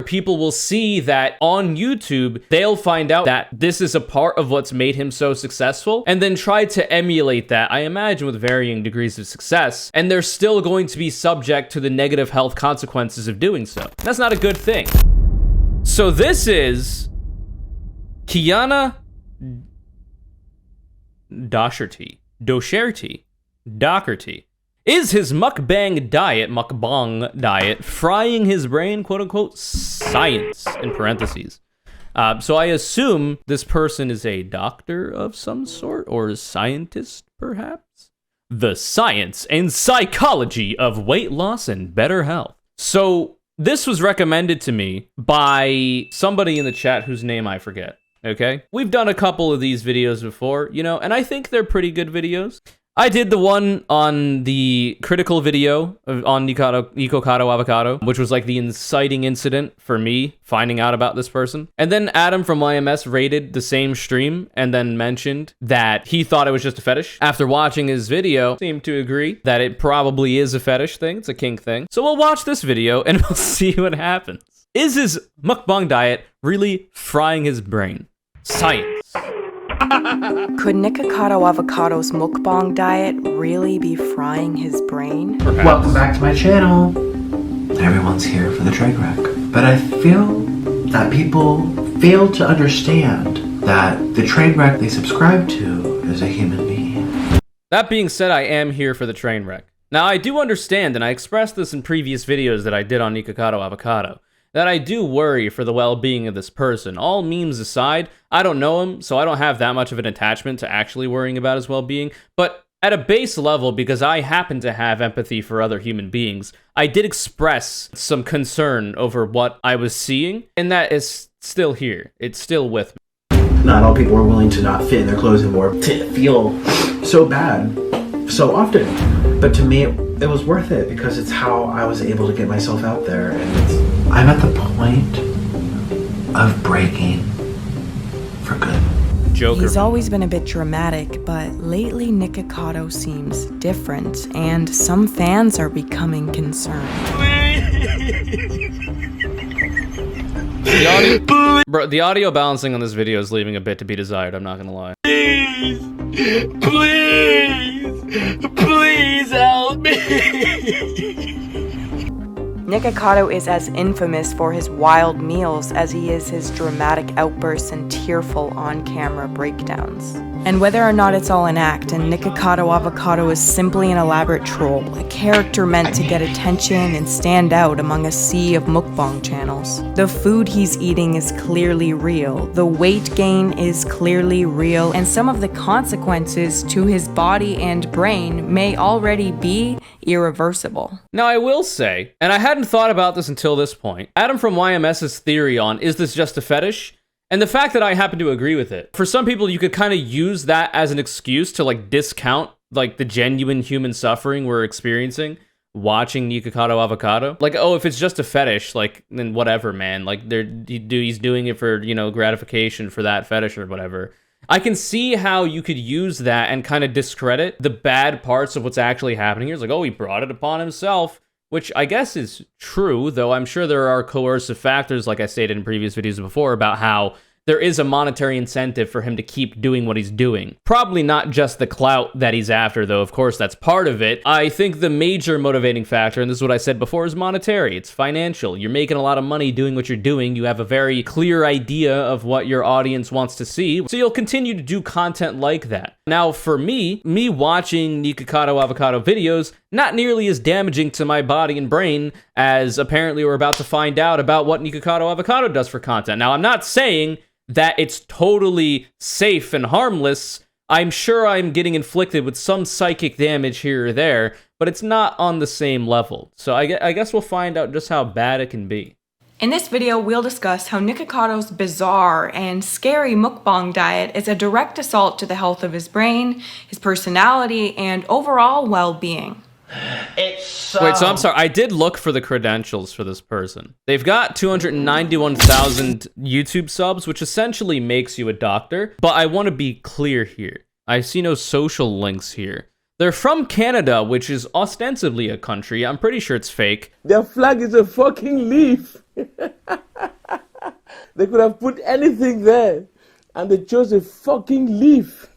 people will see that on YouTube, they'll find out that this is a part of what's made him so successful, and then try to emulate that, I imagine with varying degrees of success, and they're still going to be subject to the negative health consequences of doing so. That's not a good thing. So this is Kiana Docherty. Is his mukbang diet, frying his brain, quote unquote, science, in parentheses. So I assume this person is a doctor of some sort, or a scientist, perhaps? The science and psychology of weight loss and better health. So this was recommended to me by somebody in the chat whose name I forget, okay? We've done a couple of these videos before, you know, and I think they're pretty good videos. I did the one on the critical video on Nikocado Avocado, which was like the inciting incident for me finding out about this person. And then Adam from YMS rated the same stream and then mentioned that he thought it was just a fetish. After watching his video, seemed to agree that it probably is a fetish thing. It's a kink thing. So we'll watch this video and we'll see what happens. Is his mukbang diet really frying his brain? Science. Could Nikocado Avocado's mukbang diet really be frying his brain? Perhaps. Welcome back to my channel. Everyone's here for the train wreck. But I feel that people fail to understand that the train wreck they subscribe to is a human being. That being said, I am here for the train wreck. Now, I do understand, and I expressed this in previous videos that I did on Nikocado Avocado, that I do worry for the well-being of this person. All memes aside, I don't know him, so I don't have that much of an attachment to actually worrying about his well-being, but at a base level, because I happen to have empathy for other human beings, I did express some concern over what I was seeing, and that is still here. It's still with me. Not all people are willing to not fit in their clothes anymore, to feel so bad so often. But to me, it was worth it because it's how I was able to get myself out there, and I'm at the point of breaking for good. Joker. He's always been a bit dramatic, but lately Nikocado seems different, and some fans are becoming concerned. The audio balancing on this video is leaving a bit to be desired, I'm not gonna lie. Please help me! Nikocado is as infamous for his wild meals as he is his dramatic outbursts and tearful on-camera breakdowns. And whether or not it's all an act, and Nikocado Avocado is simply an elaborate troll, a character meant to get attention and stand out among a sea of mukbang channels. The food he's eating is clearly real, the weight gain is clearly real, and some of the consequences to his body and brain may already be irreversible. Now, I will say, and I hadn't thought about this until this point, Adam from YMS's theory on, is this just a fetish? And the fact that I happen to agree with it. For some people, you could kind of use that as an excuse to like discount like the genuine human suffering we're experiencing watching Nikocado Avocado. Like, oh, if it's just a fetish, like, then whatever, man. Like, he's doing it for, you know, gratification for that fetish or whatever. I can see how you could use that and kind of discredit the bad parts of what's actually happening here. It's like, oh, he brought it upon himself, which I guess is true, though I'm sure there are coercive factors, like I stated in previous videos before, about how there is a monetary incentive for him to keep doing what he's doing. Probably not just the clout that he's after, though. Of course, that's part of it. I think the major motivating factor, and this is what I said before, is monetary. It's financial. You're making a lot of money doing what you're doing. You have a very clear idea of what your audience wants to see, so you'll continue to do content like that. Now, for me watching Nikocado Avocado videos, not nearly as damaging to my body and brain as apparently we're about to find out about what Nikocado Avocado does for content. Now, I'm not saying that it's totally safe and harmless. I'm sure I'm getting inflicted with some psychic damage here or there, but it's not on the same level. So I guess we'll find out just how bad it can be. In this video, we'll discuss how Nikocado's bizarre and scary mukbang diet is a direct assault to the health of his brain, his personality, and overall well-being. Wait, so I'm sorry, I did look for the credentials for this person. They've got 291,000 YouTube subs, which essentially makes you a doctor, but I want to be clear here. I see no social links here. They're from Canada, which is ostensibly a country. I'm pretty sure it's fake. Their flag is a fucking leaf. They could have put anything there, and they chose a fucking leaf.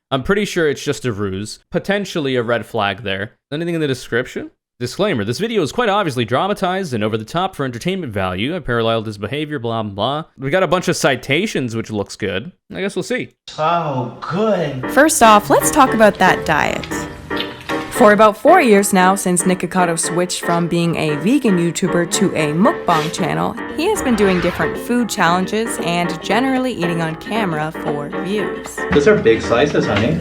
I'm pretty sure it's just a ruse. Potentially a red flag there. Anything in the description? Disclaimer, this video is quite obviously dramatized and over the top for entertainment value. I paralleled his behavior, blah, blah, blah. We got a bunch of citations, which looks good. I guess we'll see. Oh, good. First off, let's talk about that diet. For about 4 years now, since Nikocado switched from being a vegan YouTuber to a mukbang channel, he has been doing different food challenges and generally eating on camera for views. Those are big slices, honey.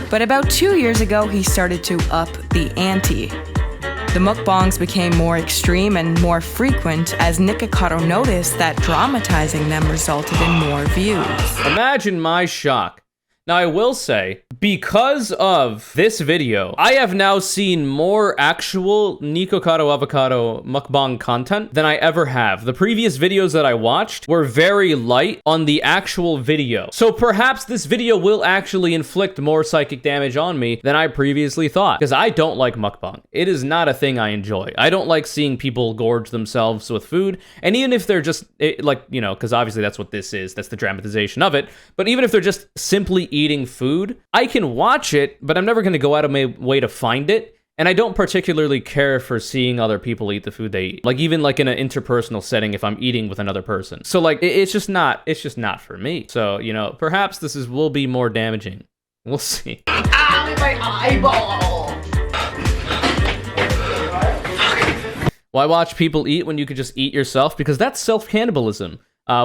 But about 2 years ago, he started to up the ante. The mukbangs became more extreme and more frequent as Nikocado noticed that dramatizing them resulted in more views. Imagine my shock. Now, I will say, because of this video, I have now seen more actual Nikocado Avocado mukbang content than I ever have. The previous videos that I watched were very light on the actual video. So perhaps this video will actually inflict more psychic damage on me than I previously thought, because I don't like mukbang. It is not a thing I enjoy. I don't like seeing people gorge themselves with food, and even if they're just, like, you know, because obviously that's what this is, that's the dramatization of it, but even if they're just simply eating food, I can watch it, but I'm never going to go out of my way to find it. And I don't particularly care for seeing other people eat the food they eat. Like, even like in an interpersonal setting, if I'm eating with another person. So like, it's just not for me. So, you know, perhaps this will be more damaging. We'll see. Ow, my eyeball! Why watch people eat when you could just eat yourself? Because that's self-cannibalism.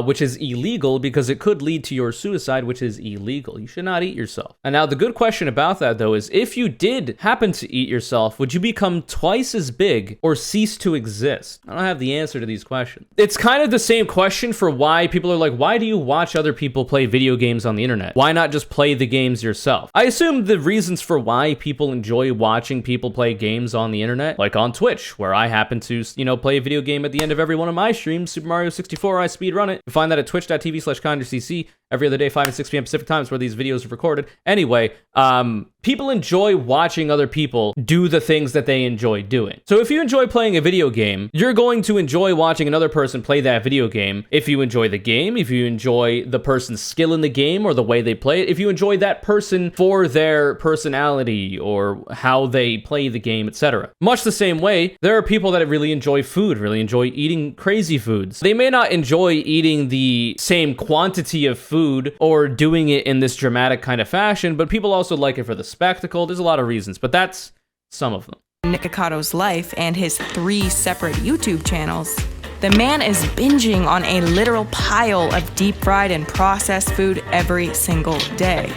Which is illegal because it could lead to your suicide, which is illegal. You should not eat yourself. And now the good question about that, though, is if you did happen to eat yourself, would you become twice as big or cease to exist? I don't have the answer to these questions. It's kind of the same question for why people are like, why do you watch other people play video games on the internet? Why not just play the games yourself? I assume the reasons for why people enjoy watching people play games on the internet, like on Twitch, where I happen to, you know, play a video game at the end of every one of my streams, Super Mario 64, I speedrun it. You find that at twitch.tv/conurcc every other day, 5 and 6 p.m. Pacific times where these videos are recorded. Anyway, people enjoy watching other people do the things that they enjoy doing. So if you enjoy playing a video game, you're going to enjoy watching another person play that video game. If you enjoy the game, if you enjoy the person's skill in the game or the way they play it, if you enjoy that person for their personality or how they play the game, etc. Much the same way, there are people that really enjoy food, really enjoy eating crazy foods. They may not enjoy eating the same quantity of food or doing it in this dramatic kind of fashion, but people also like it for the spectacle. There's a lot of reasons, but that's some of them. Nikocado's life and his 3 separate YouTube channels, the man is binging on a literal pile of deep fried and processed food every single day.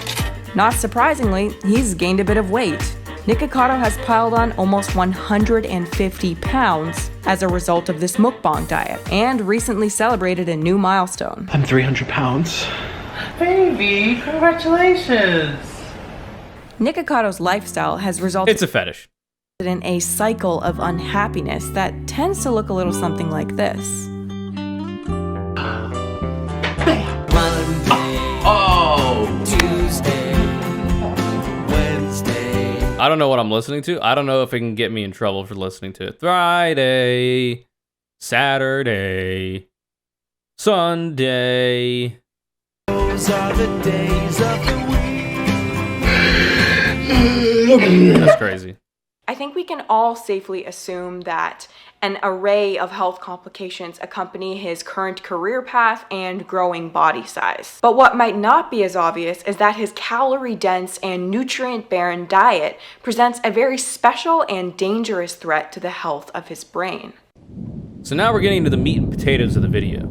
Not surprisingly, he's gained a bit of weight. Nikocado has piled on almost 150 pounds as a result of this mukbang diet and recently celebrated a new milestone. I'm 300 pounds. Baby, congratulations! Nikocado's lifestyle has resulted It's a fetish. in a cycle of unhappiness that tends to look a little something like this. I don't know what I'm listening to. I don't know if it can get me in trouble for listening to it. Friday, Saturday, Sunday. Those are the days of the week. That's crazy. I think we can all safely assume that an array of health complications accompany his current career path and growing body size. But what might not be as obvious is that his calorie-dense and nutrient-barren diet presents a very special and dangerous threat to the health of his brain. So now we're getting to the meat and potatoes of the video.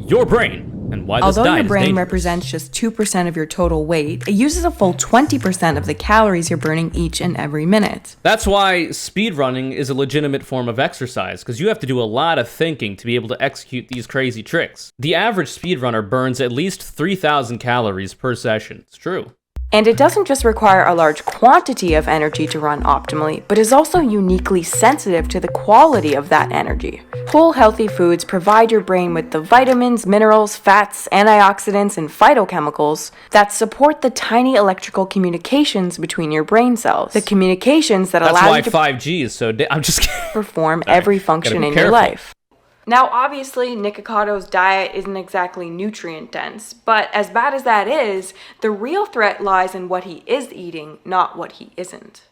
Your brain. And why this Although diet your is brain dangerous. represents just 2% of your total weight, it uses a full 20% of the calories you're burning each and every minute. That's why speedrunning is a legitimate form of exercise, because you have to do a lot of thinking to be able to execute these crazy tricks. The average speedrunner burns at least 3,000 calories per session. It's true. And it doesn't just require a large quantity of energy to run optimally, but is also uniquely sensitive to the quality of that energy. Whole healthy foods provide your brain with the vitamins, minerals, fats, antioxidants, and phytochemicals that support the tiny electrical communications between your brain cells. The communications that That's allow why you to 5G is so... I'm just kidding. perform every function in your careful. life. Now, obviously, Nikocado's diet isn't exactly nutrient dense, but as bad as that is, the real threat lies in what he is eating, not what he isn't.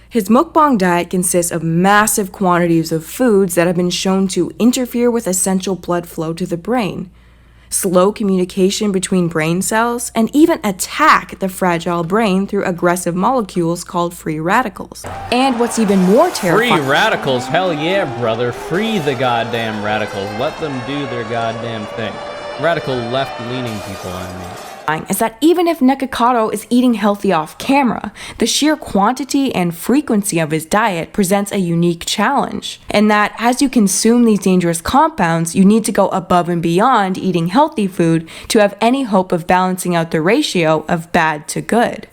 His mukbang diet consists of massive quantities of foods that have been shown to interfere with essential blood flow to the brain, slow communication between brain cells, and even attack the fragile brain through aggressive molecules called free radicals. And what's even more terrifying— Free radicals? Hell yeah, brother. Free the goddamn radicals. Let them do their goddamn thing. Radical left-leaning people, I mean. is that even if Nikocado is eating healthy off camera, the sheer quantity and frequency of his diet presents a unique challenge. And that as you consume these dangerous compounds, you need to go above and beyond eating healthy food to have any hope of balancing out the ratio of bad to good.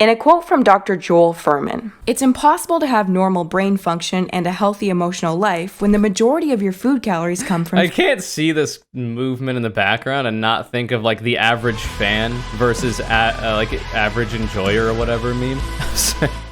In a quote from Dr. Joel Fuhrman, "It's impossible to have normal brain function and a healthy emotional life when the majority of your food calories come from..." I can't see this movement in the background and not think of like the average fan versus like average enjoyer or whatever meme.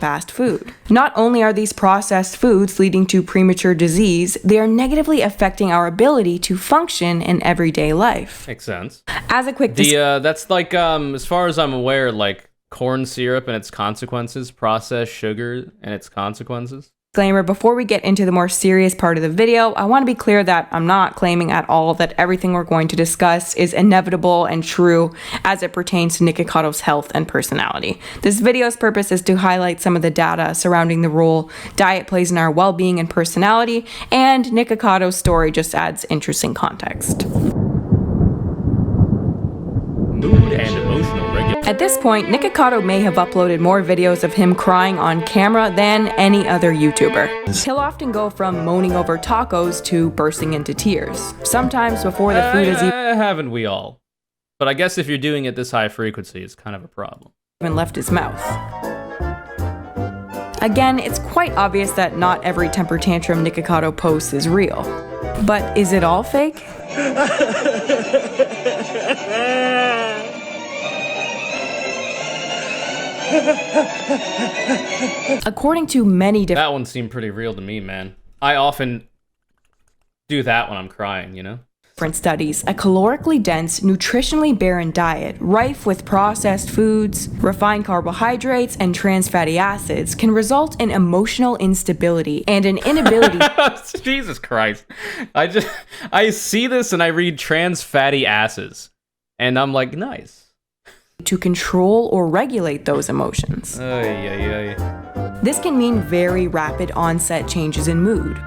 Fast food. Not only are these processed foods leading to premature disease, they are negatively affecting our ability to function in everyday life. Makes sense. As a quick that's like as far as I'm aware, like corn syrup and its consequences, processed sugar and its consequences. Disclaimer, before we get into the more serious part of the video, I want to be clear that I'm not claiming at all that everything we're going to discuss is inevitable and true as it pertains to Nikocado's health and personality. This video's purpose is to highlight some of the data surrounding the role diet plays in our well-being and personality, and Nikocado's story just adds interesting context. Mood and emotional regulation. At this point, Nikocado may have uploaded more videos of him crying on camera than any other YouTuber. He'll often go from moaning over tacos to bursting into tears, sometimes before the food is haven't we all? But I guess if you're doing it this high frequency, it's kind of a problem. even left his mouth. Again, it's quite obvious that not every temper tantrum Nikocado posts is real. But is it all fake? According to many That one seemed pretty real to me, man. I often do that when I'm crying, you know? different studies, a calorically dense, nutritionally barren diet, rife with processed foods, refined carbohydrates, and trans fatty acids can result in emotional instability and an inability Jesus Christ. I see this and I read trans fatty acids. And I'm like, nice. to control or regulate those emotions. This can mean very rapid onset changes in mood,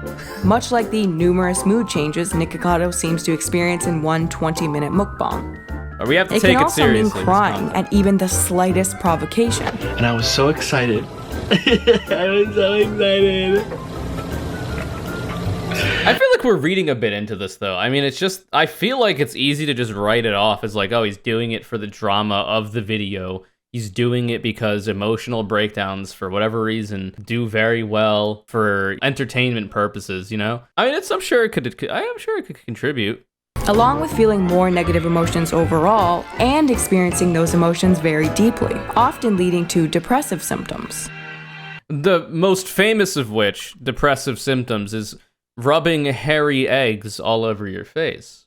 much like the numerous mood changes Nikocado seems to experience in one 20-minute mukbang. We have to It take can it also seriously. mean crying at even the slightest provocation. And I was so excited. I was so excited. I feel like we're reading a bit into this, though. I mean, it's just, I feel like it's easy to just write it off as like, oh, he's doing it for the drama of the video. He's doing it because emotional breakdowns, for whatever reason, do very well for entertainment purposes, you know? I mean, I'm sure it could contribute. Along with feeling more negative emotions overall and experiencing those emotions very deeply, often leading to depressive symptoms. The most famous of which, depressive symptoms, is rubbing hairy eggs all over your face.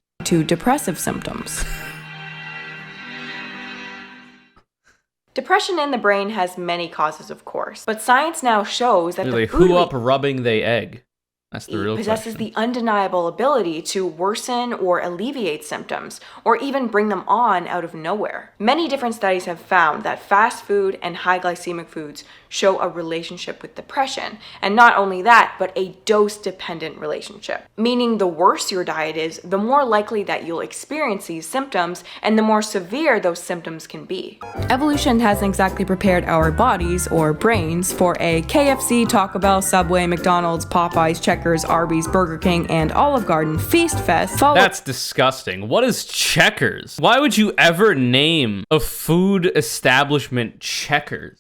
Depression in the brain has many causes, of course, but science now shows that Really, the food who up rubbing they egg? That's the real possesses question. the undeniable ability to worsen or alleviate symptoms, or even bring them on out of nowhere. Many different studies have found that fast food and high glycemic foods show a relationship with depression, and not only that, but a dose-dependent relationship, meaning the worse your diet is, the more likely that you'll experience these symptoms, and the more severe those symptoms can be. Evolution hasn't exactly prepared our bodies, or brains, for a KFC, Taco Bell, Subway, McDonald's, Popeyes, Checkers, Arby's, Burger King, and Olive Garden feast fest. That's disgusting. What is Checkers? Why would you ever name a food establishment Checkers?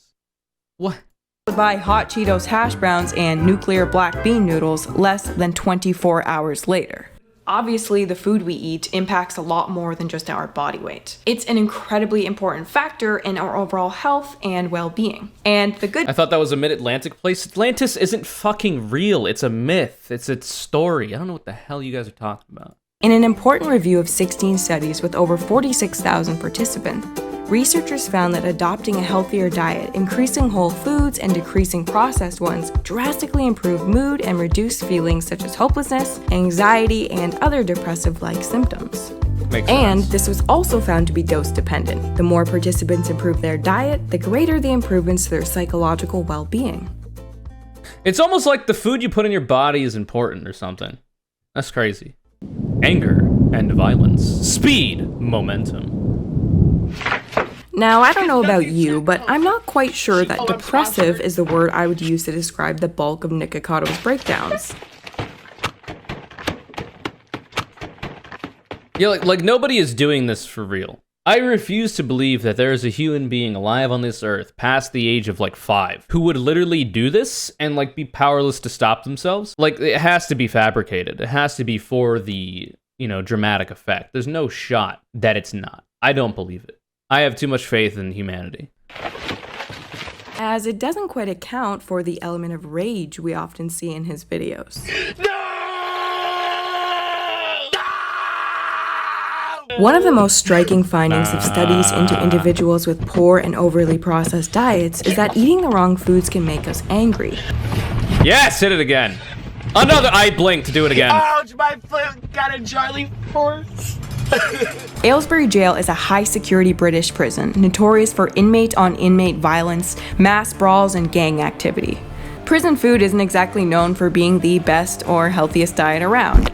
What? By hot Cheetos hash browns and nuclear black bean noodles less than 24 hours later. Obviously, the food we eat impacts a lot more than just our body weight. It's an incredibly important factor in our overall health and well-being. And the good— I thought that was a mid-Atlantic place. Atlantis isn't fucking real. It's a myth. It's a story. I don't know what the hell you guys are talking about. In an important review of 16 studies with over 46,000 participants, researchers found that adopting a healthier diet, increasing whole foods, and decreasing processed ones drastically improved mood and reduced feelings such as hopelessness, anxiety, and other depressive-like symptoms. Makes And sense. this was also found to be dose-dependent. The more participants improved their diet, the greater the improvements to their psychological well-being. It's almost like the food you put in your body is important or something. That's crazy. Anger and violence. Speed. Momentum. Now, I don't know about you, but I'm not quite sure that depressive is the word I would use to describe the bulk of Nikocado's breakdowns. Yeah, like nobody is doing this for real. I refuse to believe that there is a human being alive on this earth past the age of like 5 who would literally do this and like be powerless to stop themselves. Like, it has to be fabricated. It has to be for the, dramatic effect. There's no shot that it's not. I don't believe it. I have too much faith in humanity. As it doesn't quite account for the element of rage we often see in his videos. One of the most striking findings of studies into individuals with poor and overly processed diets is that eating the wrong foods can make us angry. Yes, hit it again. Another, I blinked to do it again. Ouch, my foot got a Charlie horse. Aylesbury Jail is a high-security British prison, notorious for inmate-on-inmate violence, mass brawls, and gang activity. Prison food isn't exactly known for being the best or healthiest diet around.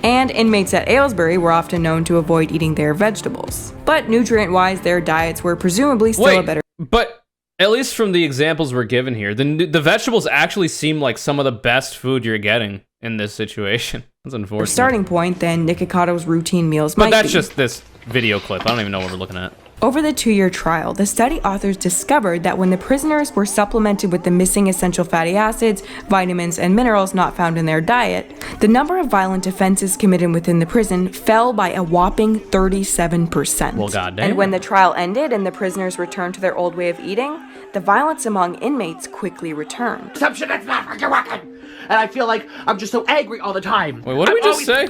And inmates at Aylesbury were often known to avoid eating their vegetables. But nutrient-wise, their diets were presumably still a better— But at least from the examples we're given here, the vegetables actually seem like some of the best food you're getting in this situation. That's unfortunate. starting point than Nikocado's routine meals might But that's be. just this video clip. I don't even know what we're looking at. Over the 2-year trial, the study authors discovered that when the prisoners were supplemented with the missing essential fatty acids, vitamins, and minerals not found in their diet, the number of violent offenses committed within the prison fell by a whopping 37%. Well, goddamn. And when the trial ended and the prisoners returned to their old way of eating, the violence among inmates quickly returned. Assumption that's not fucking working. And I feel like I'm just so angry all the time. Wait, what did we just say?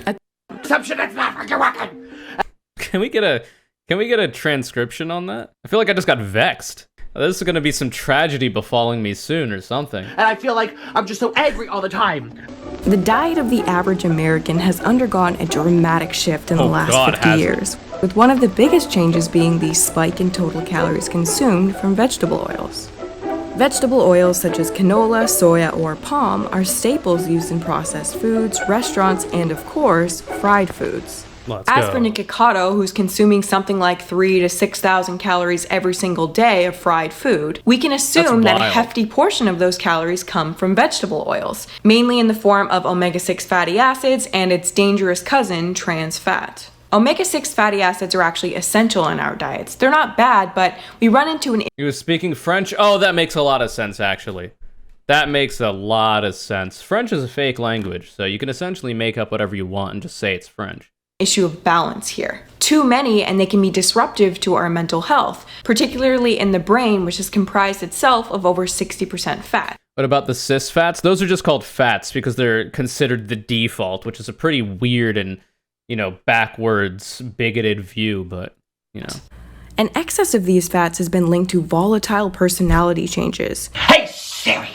Assumption that's not fucking working. Can we get a transcription on that? I feel like I just got vexed. This is gonna be some tragedy befalling me soon or something. And I feel like I'm just so angry all the time. The diet of the average American has undergone a dramatic shift in the last God, 50 has it? years, with one of the biggest changes being the spike in total calories consumed from vegetable oils. Vegetable oils such as canola, soya, or palm are staples used in processed foods, restaurants, and of course, fried foods. Let's As go. for Nikocado, who's consuming something like 3,000 to 6,000 calories every single day of fried food, we can assume that a wild. hefty portion of those calories come from vegetable oils, mainly in the form of omega-6 fatty acids and its dangerous cousin, trans fat. Omega-6 fatty acids are actually essential in our diets. They're not bad, but we run into an He was speaking French? Oh, that makes a lot of sense, actually. That makes a lot of sense. French is a fake language, so you can essentially make up whatever you want and just say it's French. issue of balance here. Too many and they can be disruptive to our mental health, particularly in the brain, which is comprised itself of over 60% fat. What about the cis fats? Those are just called fats because they're considered the default, which is a pretty weird and, backwards, bigoted view, but, An excess of these fats has been linked to volatile personality changes, Hey Siri!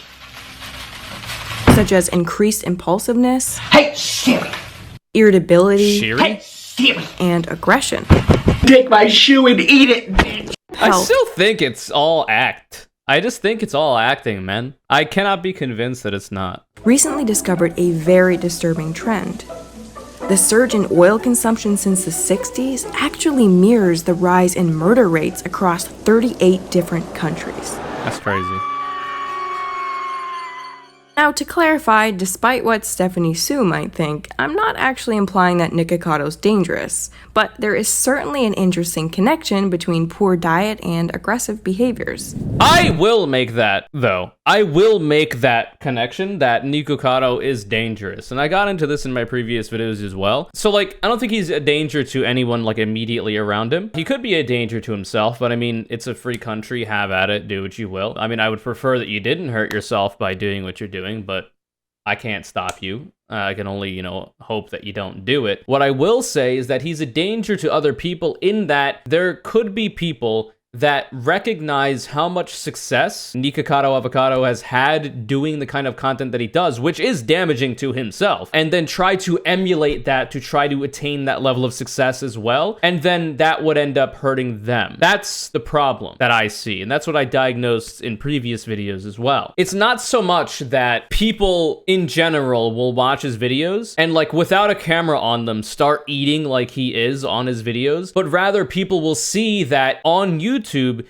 such as increased impulsiveness, Hey Siri! irritability, Shiri? Hey Siri! and aggression. Take my shoe and eat it, bitch! I Health. still think it's all act. I just think it's all acting, man. I cannot be convinced that it's not. Recently discovered a very disturbing trend. The surge in oil consumption since the 60s actually mirrors the rise in murder rates across 38 different countries. That's crazy. Now, to clarify, despite what Stephanie Sue might think, I'm not actually implying that Nikocado's dangerous, but there is certainly an interesting connection between poor diet and aggressive behaviors. I will make that, though. I will make that connection that Nikocado is dangerous. And I got into this in my previous videos as well. So, like, I don't think he's a danger to anyone, like, immediately around him. He could be a danger to himself, but I mean, it's a free country. Have at it. Do what you will. I mean, I would prefer that you didn't hurt yourself by doing what you're doing, but I can't stop you. I can only, you know, hope that you don't do it. What I will say is that he's a danger to other people in that there could be people that recognize how much success Nikocado Avocado has had doing the kind of content that he does, which is damaging to himself, and then try to emulate that to try to attain that level of success as well, and then that would end up hurting them. That's the problem that I see, and that's what I diagnosed in previous videos as well. It's not so much that people in general will watch his videos and, like, without a camera on them, start eating like he is on his videos, but rather people will see that on YouTube,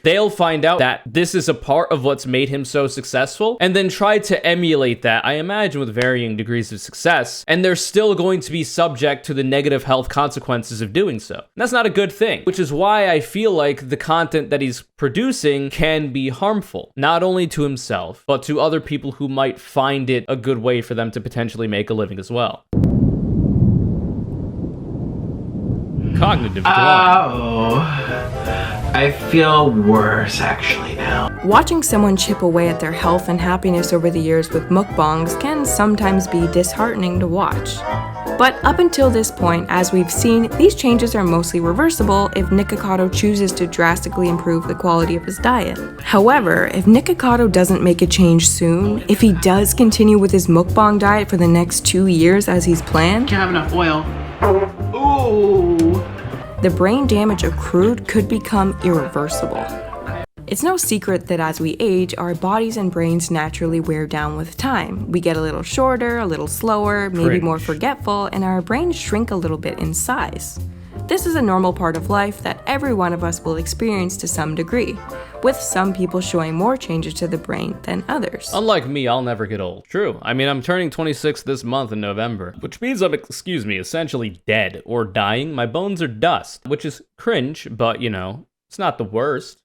they'll find out that this is a part of what's made him so successful, and then try to emulate that, I imagine, with varying degrees of success, and they're still going to be subject to the negative health consequences of doing so. And that's not a good thing, which is why I feel like the content that he's producing can be harmful, not only to himself, but to other people who might find it a good way for them to potentially make a living as well. Cognitive decline. I feel worse actually now. Watching someone chip away at their health and happiness over the years with mukbangs can sometimes be disheartening to watch. But up until this point, as we've seen, these changes are mostly reversible if Nikocado chooses to drastically improve the quality of his diet. However, if Nikocado doesn't make a change soon, if he does continue with his mukbang diet for the next 2 years as he's planned, Can't have enough oil. Ooh. the brain damage accrued could become irreversible. It's no secret that as we age, our bodies and brains naturally wear down with time. We get a little shorter, a little slower, maybe more forgetful, and our brains shrink a little bit in size. This is a normal part of life that every one of us will experience to some degree, with some people showing more changes to the brain than others. Unlike me, I'll never get old. True. I mean, I'm turning 26 this month in November, which means I'm, essentially dead or dying. My bones are dust, which is cringe, but, you know, it's not the worst.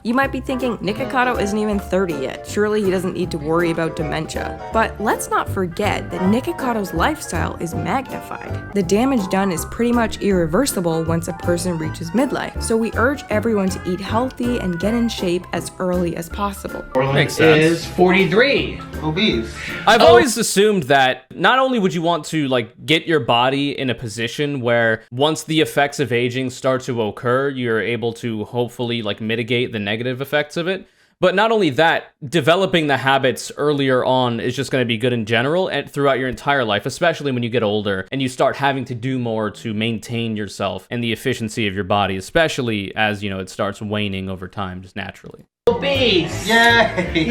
You might be thinking, Nikocado isn't even 30 yet, surely he doesn't need to worry about dementia. But let's not forget that Nikocado's lifestyle is magnified. The damage done is pretty much irreversible once a person reaches midlife, so we urge everyone to eat healthy and get in shape as early as possible. Makes sense. Is 43. Obese. I've always assumed that not only would you want to, like, get your body in a position where once the effects of aging start to occur, you're able to hopefully, like, mitigate the negative effects of it, but not only that, developing the habits earlier on is just going to be good in general and throughout your entire life, especially when you get older and you start having to do more to maintain yourself and the efficiency of your body, especially as, you know, it starts waning over time just naturally. Obese. Yay. Yay.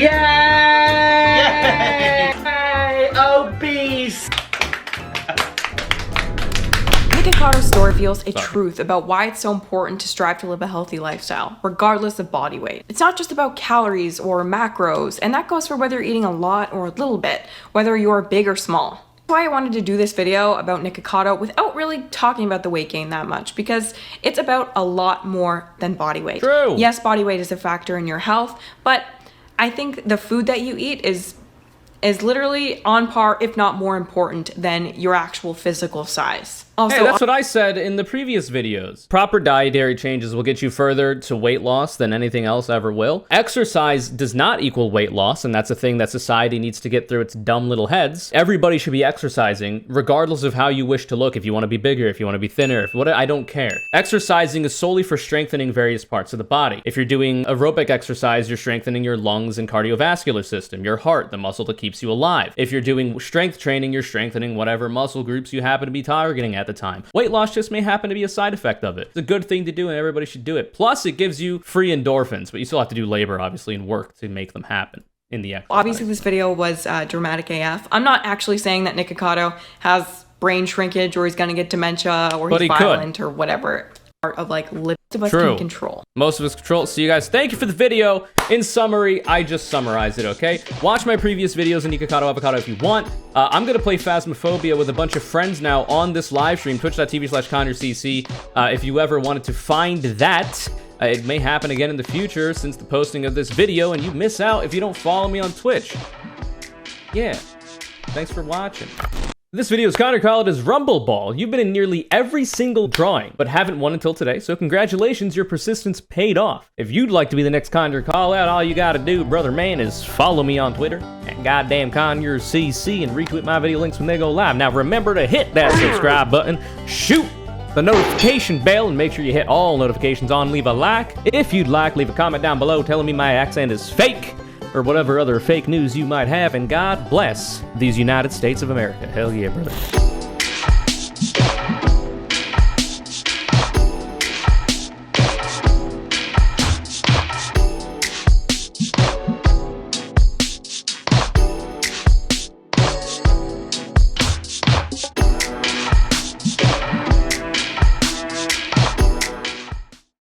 Yay. Obese. Nikocado's story reveals a truth about why it's so important to strive to live a healthy lifestyle, regardless of body weight. It's not just about calories or macros, and that goes for whether you're eating a lot or a little bit, whether you're big or small. That's why I wanted to do this video about Nikocado without really talking about the weight gain that much, because it's about a lot more than body weight. True. Yes, body weight is a factor in your health, but I think the food that you eat is literally on par, if not more important, than your actual physical size. Also, hey, that's what I said in the previous videos. Proper dietary changes will get you further to weight loss than anything else ever will. Exercise does not equal weight loss, and that's a thing that society needs to get through its dumb little heads. Everybody should be exercising, regardless of how you wish to look. If you want to be bigger, if you want to be thinner, I don't care. Exercising is solely for strengthening various parts of the body. If you're doing aerobic exercise, you're strengthening your lungs and cardiovascular system, your heart, the muscle that keeps you alive. If you're doing strength training, you're strengthening whatever muscle groups you happen to be targeting at the time. Weight loss just may happen to be a side effect of it. It's a good thing to do and everybody should do it. Plus, it gives you free endorphins, but you still have to do labor, obviously, and work to make them happen in the exercise. Obviously, this video was dramatic AF. I'm not actually saying that Nikocado has brain shrinkage or he's gonna get dementia or he's violent or whatever. Part of like living of us True. can control. Most of us control. So you guys, thank you for the video. In summary, I just summarized it, okay? Watch my previous videos in Nikocado Avocado if you want. I'm gonna play Phasmophobia with a bunch of friends now on this live stream, twitch.tv/ConureCC. If you ever wanted to find that, it may happen again in the future since the posting of this video, and you miss out if you don't follow me on Twitch. Yeah, thanks for watching. This video's Connor called as Rumble Ball. You've been in nearly every single drawing, but haven't won until today, so congratulations, your persistence paid off. If you'd like to be the next Conure call out, all you gotta do, brother man, is follow me on Twitter, at goddamn Conure CC, and retweet my video links when they go live. Now remember to hit that subscribe button, shoot the notification bell, and make sure you hit all notifications on, leave a like. If you'd like, leave a comment down below telling me my accent is fake, or whatever other fake news you might have, and God bless these United States of America. Hell yeah, brother.